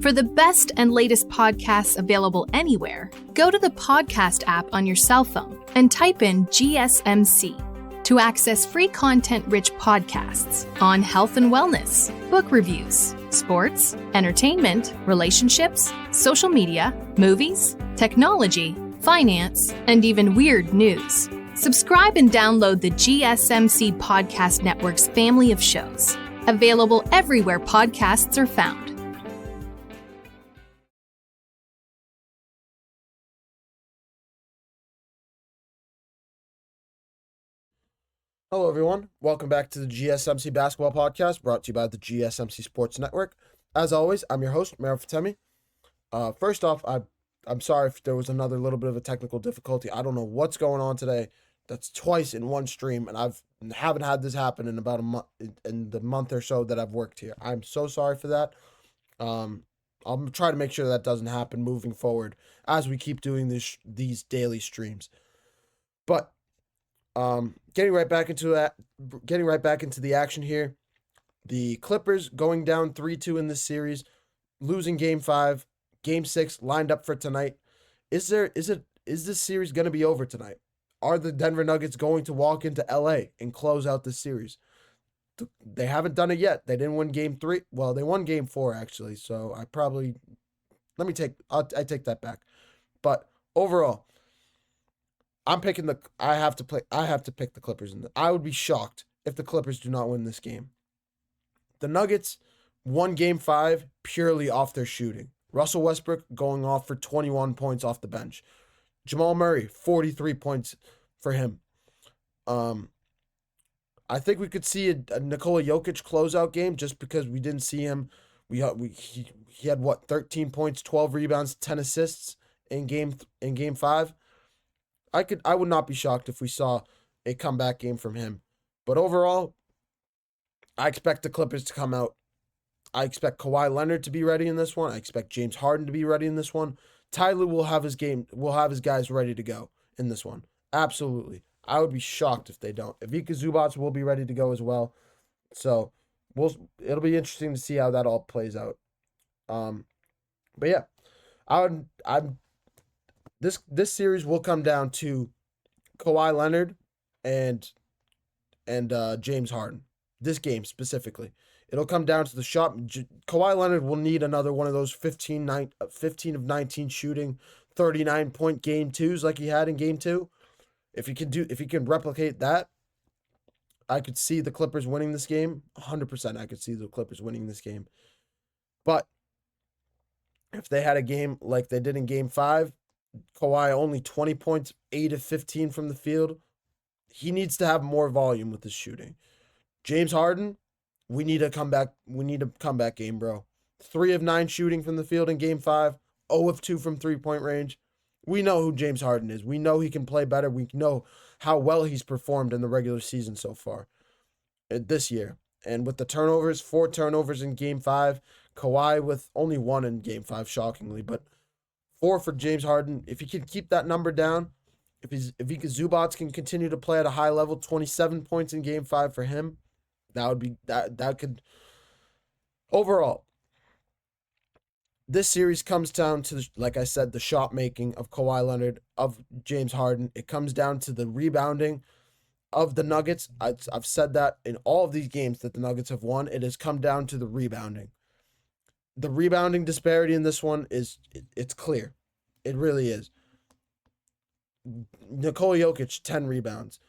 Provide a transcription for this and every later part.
For the best and latest podcasts available anywhere, go to the podcast app on your cell phone and type in GSMC to access free content-rich podcasts on health and wellness, book reviews, sports, entertainment, relationships, social media, movies, technology, finance, and even weird news. Subscribe and download the GSMC Podcast Network's family of shows, available everywhere podcasts are found. Hello, everyone. Welcome back to the GSMC Basketball Podcast, brought to you by the GSMC Sports Network. As always, I'm your host, Mero Fatemi. First off, I'm sorry if there was another little bit of a technical difficulty. I don't know what's going on today. That's twice in one stream, and haven't had this happen in about a month, in the month or so that I've worked here. I'm so sorry for that. I'll try to make sure that doesn't happen moving forward as we keep doing these daily streams. But getting right back into the action here. The Clippers going down 3-2 in this series, losing Game 5, Game 6 lined up for tonight. Is this series going to be over tonight? Are the Denver Nuggets going to walk into LA and close out this series? They haven't done it yet. They didn't win Game 3. Well, they won Game 4 actually. So I take that back. But overall, I have to pick the Clippers. I would be shocked if the Clippers do not win this game. The Nuggets won Game 5 purely off their shooting. Russell Westbrook going off for 21 points off the bench. Jamal Murray, 43 points for him. I think we could see a Nikola Jokic closeout game just because we didn't see him. He had 13 points, 12 rebounds, 10 assists in game 5. I would not be shocked if we saw a comeback game from him. But overall, I expect the Clippers to come out. I expect Kawhi Leonard to be ready in this one. I expect James Harden to be ready in this one. Tyler will have his guys ready to go in this one. Absolutely. I would be shocked if they don't. Ivica Zubac will be ready to go as well. So it'll be interesting to see how that all plays out. But yeah, this series will come down to Kawhi Leonard and James Harden. This game specifically, it'll come down to the shot. Kawhi Leonard will need another one of those 15 of 19 shooting, 39-point game 2s like he had in Game 2. If he can replicate that, I could see the Clippers winning this game. 100%, I could see the Clippers winning this game. But if they had a game like they did in Game 5, Kawhi only 20 points, 8 of 15 from the field. He needs to have more volume with his shooting. James Harden, we need a comeback game, bro. 3 of 9 shooting from the field in Game 5, 0 of 2 from three-point range. We know who James Harden is. We know he can play better. We know how well he's performed in the regular season so far this year. And with the turnovers, 4 turnovers in Game 5, Kawhi with only 1 in Game 5, shockingly, but 4 for James Harden. If he can keep that number down, if Zubac can continue to play at a high level, 27 points in Game 5 for him, that could overall. This series comes down to, like I said, the shot making of Kawhi Leonard, of James Harden. It comes down to the rebounding of the Nuggets. I've said that in all of these games that the Nuggets have won. It has come down to the rebounding. The rebounding disparity in this one it's clear. It really is. Nikola Jokic, 10 rebounds.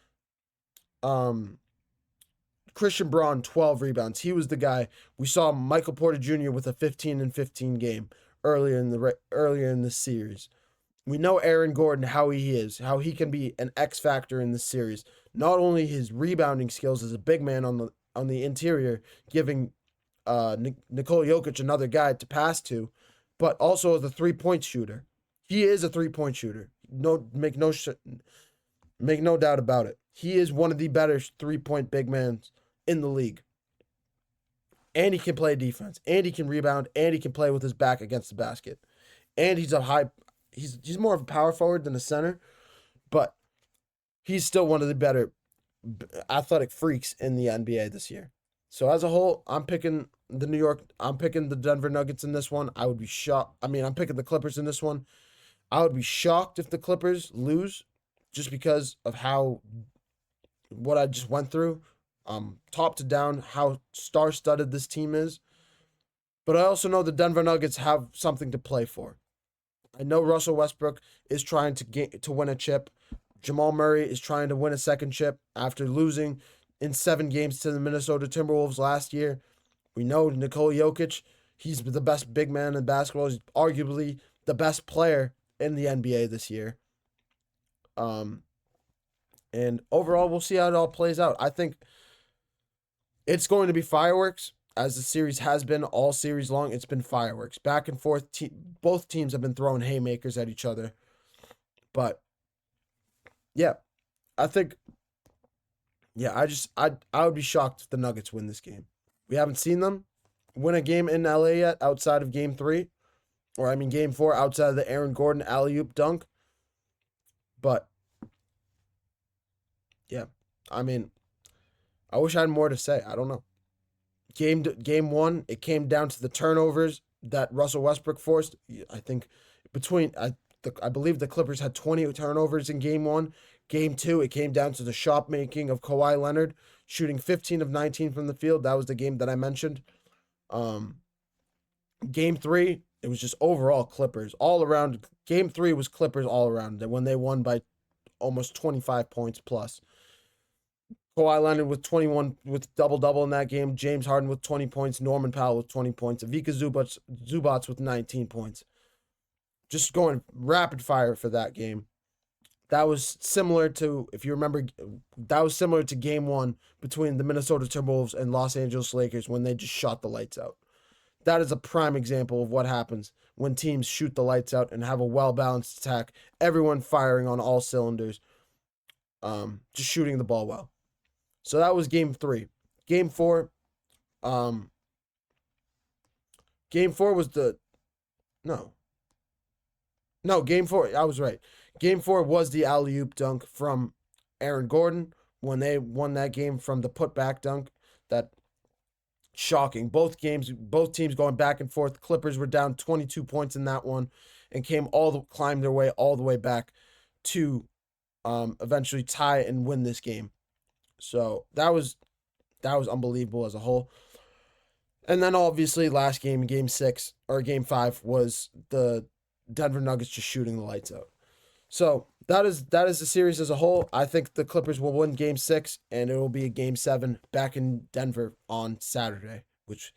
Christian Braun, 12 rebounds. He was the guy. We saw Michael Porter Jr. with a 15-15 game earlier in this series. We know Aaron Gordon, how he is, how he can be an X factor in this series. Not only his rebounding skills as a big man on the interior, giving Nikola Jokic another guy to pass to, but also as a three-point shooter. He is a three-point shooter. Make no doubt about it. He is one of the better three-point big men in the league. And he can play defense, and he can rebound, and he can play with his back against the basket. And he's more of a power forward than a center, but he's still one of the better athletic freaks in the NBA this year. So as a whole, I'm picking the Denver Nuggets in this one. I would be shocked. I mean, I'm picking the Clippers in this one. I would be shocked if the Clippers lose just because of what I just went through, top to down, how star-studded this team is. But I also know the Denver Nuggets have something to play for. I know Russell Westbrook is trying to win a chip. Jamal Murray is trying to win a second chip after losing in 7 games to the Minnesota Timberwolves last year. We know Nikola Jokic, he's the best big man in basketball. He's arguably the best player in the NBA this year. And overall, we'll see how it all plays out. I think it's going to be fireworks, as the series has been all series long. It's been fireworks. Back and forth. Both teams have been throwing haymakers at each other. But, yeah, I think, I would be shocked if the Nuggets win this game. We haven't seen them win a game in LA yet outside of game 3. Game 4 outside of the Aaron Gordon alley-oop dunk. But, yeah, I wish I had more to say. I don't know. Game 1, it came down to the turnovers that Russell Westbrook forced. I think I believe the Clippers had 20 turnovers in game 1. Game 2, it came down to the shot making of Kawhi Leonard, shooting 15 of 19 from the field. That was the game that I mentioned. Game 3, it was just overall Clippers all around. Game 3 was Clippers all around when they won by almost 25 points plus. Kawhi Leonard with 21 with double-double in that game. James Harden with 20 points. Norman Powell with 20 points. Ivica Zubac with 19 points. Just going rapid fire for that game. That was similar to, if you remember, game 1 between the Minnesota Timberwolves and Los Angeles Lakers when they just shot the lights out. That is a prime example of what happens when teams shoot the lights out and have a well-balanced attack. Everyone firing on all cylinders. Just shooting the ball well. So that was game 3. Game 4. Game 4 was game 4. I was right. Game 4 was the alley-oop dunk from Aaron Gordon when they won that game from the putback dunk. That shocking. Both teams going back and forth. Clippers were down 22 points in that one and climbed their way all the way back to eventually tie and win this game. So that was unbelievable as a whole. And then obviously last game, game 6 or game 5 was the Denver Nuggets just shooting the lights out. So that is the series as a whole. I think the Clippers will win game 6 and it will be a game 7 back in Denver on Saturday, which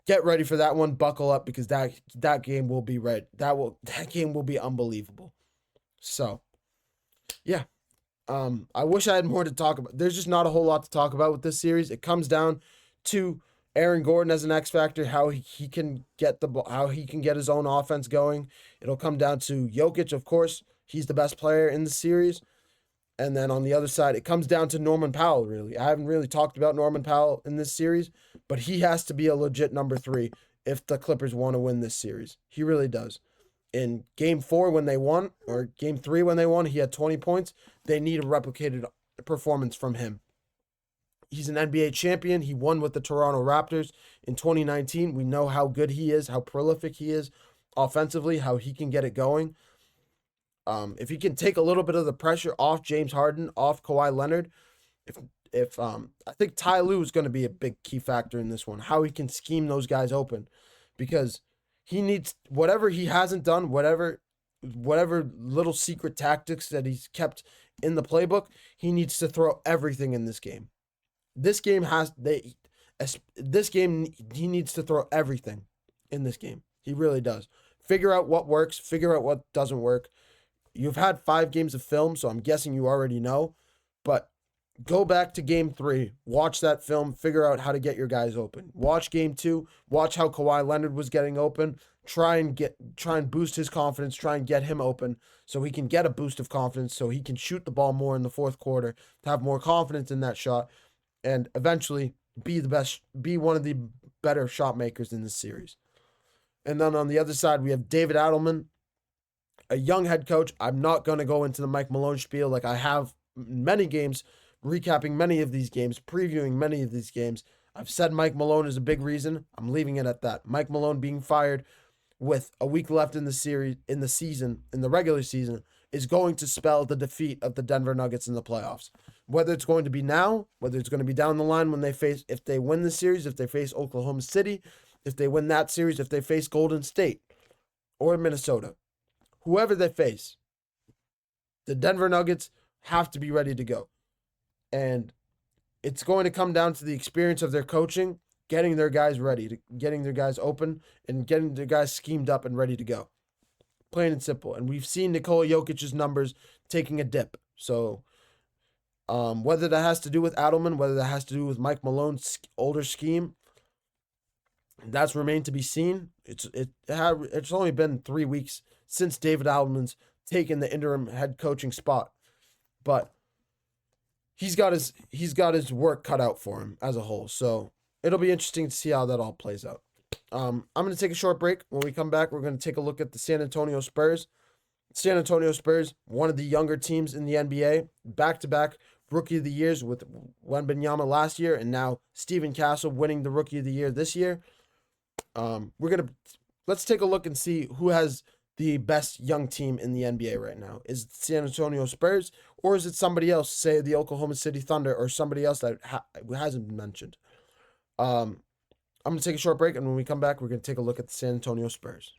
get ready for that one. Buckle up because that game will be that game will be unbelievable. So, yeah. I wish I had more to talk about. There's just not a whole lot to talk about with this series. It comes down to Aaron Gordon as an X factor, how he can get his own offense going. It'll come down to Jokic, of course. He's the best player in the series. And then on the other side, it comes down to Norman Powell, really. I haven't really talked about Norman Powell in this series, but he has to be a legit number 3 if the Clippers want to win this series. He really does. In game 4 when they won, or game 3 when they won, he had 20 points. They need a replicated performance from him. He's an NBA champion. He won with the Toronto Raptors in 2019. We know how good he is, how prolific he is offensively, how he can get it going. If he can take a little bit of the pressure off James Harden, off Kawhi Leonard, I think Ty Lue is going to be a big key factor in this one, how he can scheme those guys open, because he needs whatever he hasn't done, whatever little secret tactics that he's kept in the playbook, he needs to throw everything in this game. This game he needs to throw everything in this game. He really does. Figure out what works, figure out what doesn't work. You've had 5 games of film, so I'm guessing you already know, but go back to game 3, watch that film, figure out how to get your guys open. Watch game 2, watch how Kawhi Leonard was getting open, try and boost his confidence, try and get him open so he can get a boost of confidence so he can shoot the ball more in the fourth quarter, to have more confidence in that shot, and eventually be one of the better shot makers in this series. And then on the other side, we have David Adelman, a young head coach. I'm not going to go into the Mike Malone spiel like I have many games, recapping many of these games, previewing many of these games. I've said Mike Malone is a big reason. I'm leaving it at that. Mike Malone being fired with a week left in the series, in the regular season, is going to spell the defeat of the Denver Nuggets in the playoffs. Whether it's going to be now, whether it's going to be down the line when if they win the series, if they face Oklahoma City, if they win that series, if they face Golden State or Minnesota, whoever they face, the Denver Nuggets have to be ready to go. And it's going to come down to the experience of their coaching, getting their guys ready, getting their guys open, and getting their guys schemed up and ready to go. Plain and simple. And we've seen Nikola Jokic's numbers taking a dip. So whether that has to do with Adelman, whether that has to do with Mike Malone's older scheme, that's remained to be seen. It's only been 3 weeks since David Adelman's taken the interim head coaching spot, but he's got his work cut out for him as a whole. So it'll be interesting to see how that all plays out. I'm going to take a short break. When we come back, we're going to take a look at the San Antonio Spurs. San Antonio Spurs, one of the younger teams in the NBA, back-to-back Rookie of the Years with Wembanyama last year, and now Steven Castle winning the Rookie of the Year this year. Let's take a look and see who has the best young team in the NBA right now. Is it San Antonio Spurs, or is it somebody else, say the Oklahoma City Thunder, or somebody else that hasn't been mentioned? I'm going to take a short break, and when we come back, we're going to take a look at the San Antonio Spurs.